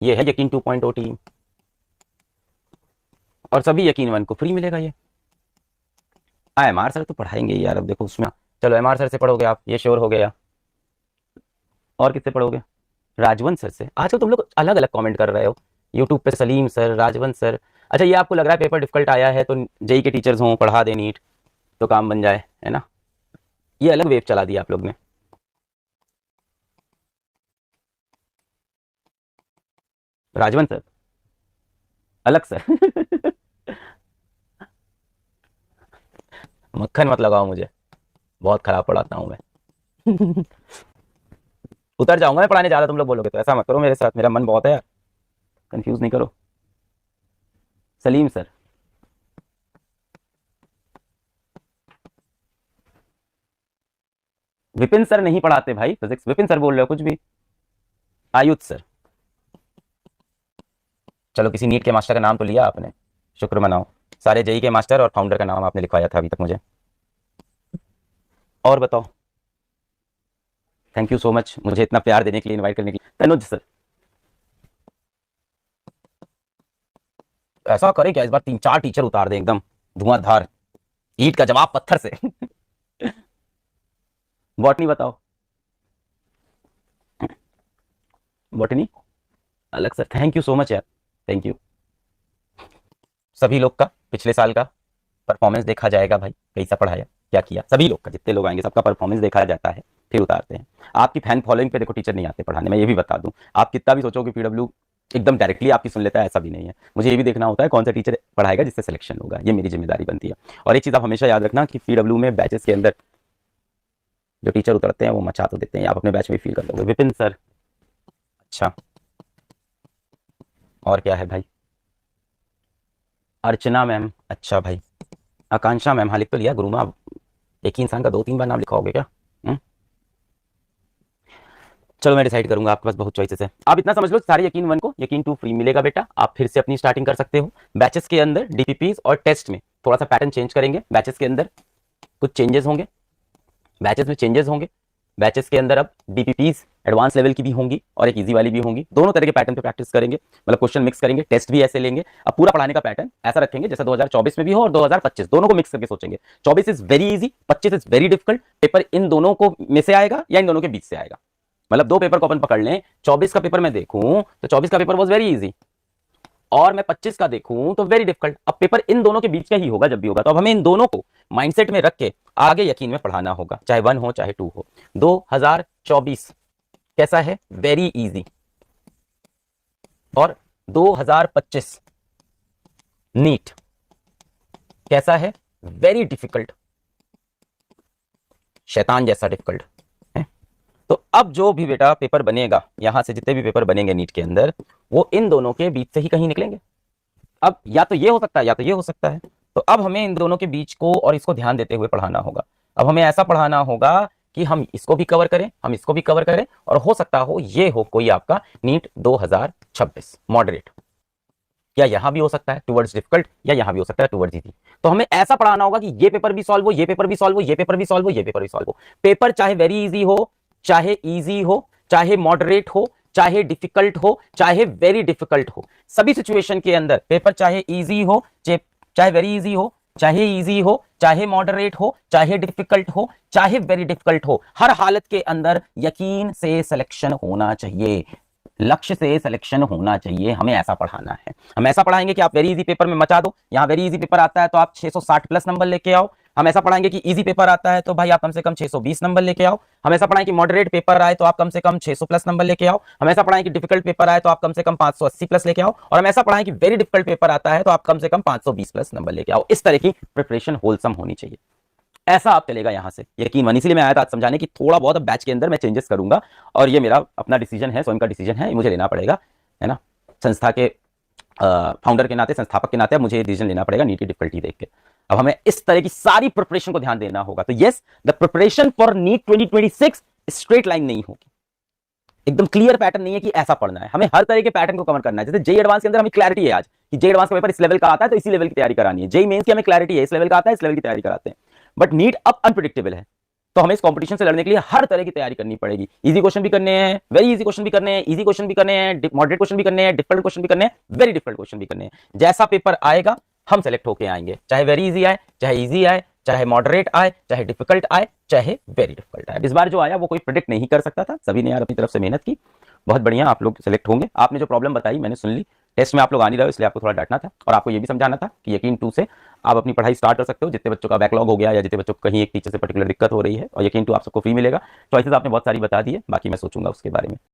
ये है यकीन 2.0 टीम, और सभी यकीन 1 को फ्री मिलेगा ये। MR सर तो पढ़ाएंगे यार, अब देखो उसमें। चलो MR सर से पढ़ोगे आप, ये श्योर हो गया। और किससे पढ़ोगे? राजवंत सर से। आजकल तुम लोग अलग अलग कमेंट कर रहे हो यूट्यूब पे, सलीम सर, राजवंत सर। अच्छा, ये आपको लग रहा है पेपर डिफिकल्ट आया है तो जेई के टीचर्स हों, पढ़ा दे नीट तो काम बन जाए, है ना? ये अलग वेव चला दिया आप लोग ने। राजवंत सर अलग सर। मक्खन मत लगाओ मुझे, बहुत खराब पढ़ाता हूँ मैं। उतर जाऊंगा मैं पढ़ाने ज्यादा तुम लोग बोलोगे तो। ऐसा मत करो मेरे साथ, मेरा मन बहुत है यार, कंफ्यूज नहीं करो। सलीम सर। विपिन सर नहीं पढ़ाते भाई फिजिक्स, विपिन सर बोल रहे हो कुछ भी। आयुष सर। चलो किसी नीट के मास्टर का नाम तो लिया आपने, शुक्र मनाओ। सारे जेई के मास्टर और फाउंडर का नाम आपने लिखवाया था अभी तक मुझे। और बताओ। थैंक यू सो मच मुझे इतना प्यार देने के लिए, इनवाइट करने के लिए। तनुज सर। ऐसा करें क्या इस बार 3-4 टीचर उतार दें एकदम धुआंधार, ईट का जवाब पत्थर से। बॉटनी बताओ। बॉटनी अलग sir. Thank you so much यार, थैंक यू। सभी लोग का पिछले साल का परफॉर्मेंस देखा जाएगा भाई, कैसा पढ़ाया क्या किया, सभी लोग का, जितने लोग आएंगे सबका परफॉर्मेंस देखा जाता है, फिर उतारते हैं। आपकी फैन फॉलोइंग पे देखो टीचर नहीं आते पढ़ाने, मैं ये भी बता दूं। आप कितना भी सोचो कि पीडब्ल्यू एकदम डायरेक्टली आपकी सुन लेता है, ऐसा भी नहीं है। मुझे ये भी देखना होता है कौन सा टीचर पढ़ाएगा जिससे सिलेक्शन होगा, ये मेरी जिम्मेदारी बनती है। और एक चीज़ आप हमेशा याद रखना कि पीडब्ल्यू में बैचेस के अंदर जो टीचर उतरते हैं वो मचा तो देते हैं, आप अपने बैच में फील कर लोगे। विपिन सर। अच्छा, और क्या है भाई? अर्चना मैम। अच्छा भाई। आकांक्षा मैम, हाँ लिख तो लिया। गुरुमा, एक ही इंसान का 2-3 बार नाम लिखाओगे क्या? हुँ? चलो मैं डिसाइड करूंगा, आपके पास बहुत चॉइसेस है। आप इतना समझ लो सारे यकीन 1 को यकीन 2 फ्री मिलेगा बेटा, आप फिर से अपनी स्टार्टिंग कर सकते हो। बैचेस के अंदर डीपीपीज और टेस्ट में थोड़ा सा पैटर्न चेंज करेंगे, बैचेस के अंदर कुछ चेंजेस होंगे, बैचेस में चेंजेस होंगे। बैचेस के अंदर अब डीपीपीज एडवांस लेवल की भी होंगी और एक इजी वाली भी होंगी, दोनों तरह के पैटर्न पे प्रैक्टिस करेंगे, मतलब क्वेश्चन मिक्स करेंगे, टेस्ट भी ऐसे लेंगे। अब पूरा पढ़ाने का पैटर्न ऐसा रखेंगे जैसे 2024 में भी हो और 2025, दोनों को मिक्स करके सोचेंगे। 24 is very easy, 25 is very difficult. Paper in दोनों को में से आएगा या इन दोनों के बीच से आएगा, मतलब 2 पेपर को अपन पकड़ लें। 24 का पेपर मैं देखूं तो 24 का पेपर वॉज वेरी इजी, और मैं 25 का देखूं तो वेरी डिफिकल्ट। अब पेपर इन दोनों के बीच का ही होगा जब भी होगा, तो अब हमें इन दोनों को माइंडसेट में रख के आगे यकीन में पढ़ाना होगा, चाहे 1 हो चाहे 2 हो। 2024 कैसा है? Very easy. और 2025 नीट कैसा है? वेरी डिफिकल्ट, शैतान जैसा डिफिकल्ट है। तो अब जो भी बेटा पेपर बनेगा, यहां से जितने भी पेपर बनेंगे नीट के अंदर, वो इन दोनों के बीच से ही कहीं निकलेंगे। अब या तो ये हो सकता है या तो ये हो सकता है, तो अब हमें इन दोनों के बीच को और इसको ध्यान देते हुए पढ़ाना होगा। अब हमें ऐसा पढ़ाना होगा कि हम इसको भी कवर करें, हम इसको भी कवर करें, और हो सकता हो ये हो कोई आपका नीट 2026 मॉडरेट, या यहां भी हो सकता है टुवर्ड्स डिफिकल्ट, या यहां भी हो सकता है टुवर्ड्स इजी। तो हमें ऐसा पढ़ाना होगा कि ये पेपर भी सॉल्व हो, ये पेपर भी सॉल्व हो, ये पेपर भी सॉल्व हो, ये पेपर भी सॉल्व हो। पेपर चाहे वेरी इजी हो, चाहे इजी हो, चाहे मॉडरेट हो, चाहे डिफिकल्ट हो, चाहे वेरी डिफिकल्ट हो, सभी सिचुएशन के अंदर पेपर चाहे इजी हो, चाहे वेरी इजी हो, चाहे इजी हो, चाहे मॉडरेट हो, चाहे डिफिकल्ट हो, चाहे वेरी डिफिकल्ट हो, हर हालत के अंदर यकीन से सिलेक्शन होना चाहिए, लक्ष्य से सिलेक्शन होना चाहिए। हमें ऐसा पढ़ाना है। हम ऐसा पढ़ाएंगे कि आप वेरी इजी पेपर में मचा दो, यहां वेरी इजी पेपर आता है तो आप 660 प्लस नंबर लेके आओ। हम ऐसा पढ़ाएंगे कि इजी पेपर आता है तो भाई आप कम से कम 620 नंबर लेके आओ। हम ऐसा पढ़ाएं कि मॉडरेट पेपर आए तो आप कम से कम 600 प्लस नंबर लेके आओ। हम ऐसा पढ़ाएं कि डिफिकल्ट पेपर आए तो आप कम से कम 580 प्लस लेके आओ। और हम ऐसा पढ़ाएं कि वेरी डिफिकल्ट पेपर आता है तो आप कम से कम 520 प्लस नंबर लेके आओ। इस तरह की प्रिपरेशन होलसम होनी चाहिए। ऐसा आप चलेगा यहां से, यकीन मानिए। इसलिए मैं आया था आज समझाने की थोड़ा बहुत अब बैच के अंदर मैं चेंजेस करूंगा, और ये मेरा अपना डिसीजन है, स्वयं का डिसीजन है, मुझे लेना पड़ेगा, है ना। संस्था के फाउंडर के नाते, संस्थापक के नाते मुझे डिसीजन लेना पड़ेगा नीट की डिफिकल्टी देख के। अब हमें इस तरह की सारी प्रिपरेशन को ध्यान देना होगा। तो yes, the preparation for NEET 2026 straight line नहीं होगी, एकदम क्लियर पैटर्न नहीं है कि ऐसा पढ़ना है। हमें हर तरह के पैटर्न को कवर करना है। जैसे जेई एडवांस के अंदर हमें क्लैरिटी है आज कि जेई एडवांस का पेपर इस लेवल का आता है तो इसी लेवल की तैयारी करानी है। जेई मेंस की हमें क्लैरिटी है, इस लेवल का आता है इस लेवल की तैयारी कराते हैं। बट नीट अब अनप्रिडिक्टेबल है, तो हमें इस कंपटीशन से लड़ने के लिए हर तरह की तैयारी करनी पड़ेगी। इजी क्वेश्चन भी करने हैं, वेरी इजी क्वेश्चन भी करने हैं, इजी क्वेश्चन भी करने हैं, मॉडरेट क्वेश्चन भी करने हैं, डिफिकल्ट क्वेश्चन भी करने हैं, वेरी डिफिकल्ट क्वेश्चन भी करने हैं। जैसा पेपर आएगा हम सेलेक्ट होके आएंगे, चाहे वेरी इजी आए, चाहे इजी आए, चाहे मॉडरेट आए, चाहे डिफिकल्ट आए, चाहे वेरी डिफिकल्ट आए। इस बार जो आया वो कोई प्रिडिक्ट नहीं कर सकता था, सभी ने यार अपनी तरफ से मेहनत की। बहुत बढ़िया, आप लोग सेलेक्ट होंगे। आपने जो प्रॉब्लम बताई मैंने सुन ली, टेस्ट में आप लोग आ नहीं रहे हो इसलिए आपको थोड़ा डांटना था, और आपको ये भी समझाना था कि यकीन 2 से आप अपनी पढ़ाई स्टार्ट कर सकते हो। जितने बच्चों का बैकलॉग हो गया या जितने बच्चों को कहीं एक टीचर से पर्टिकुलर दिक्कत हो रही है, और यकीन 2 आप सबको फ्री मिलेगा। चॉइसेस आपने बहुत सारी बता दी है, बाकी मैं सोचूंगा उसके बारे में।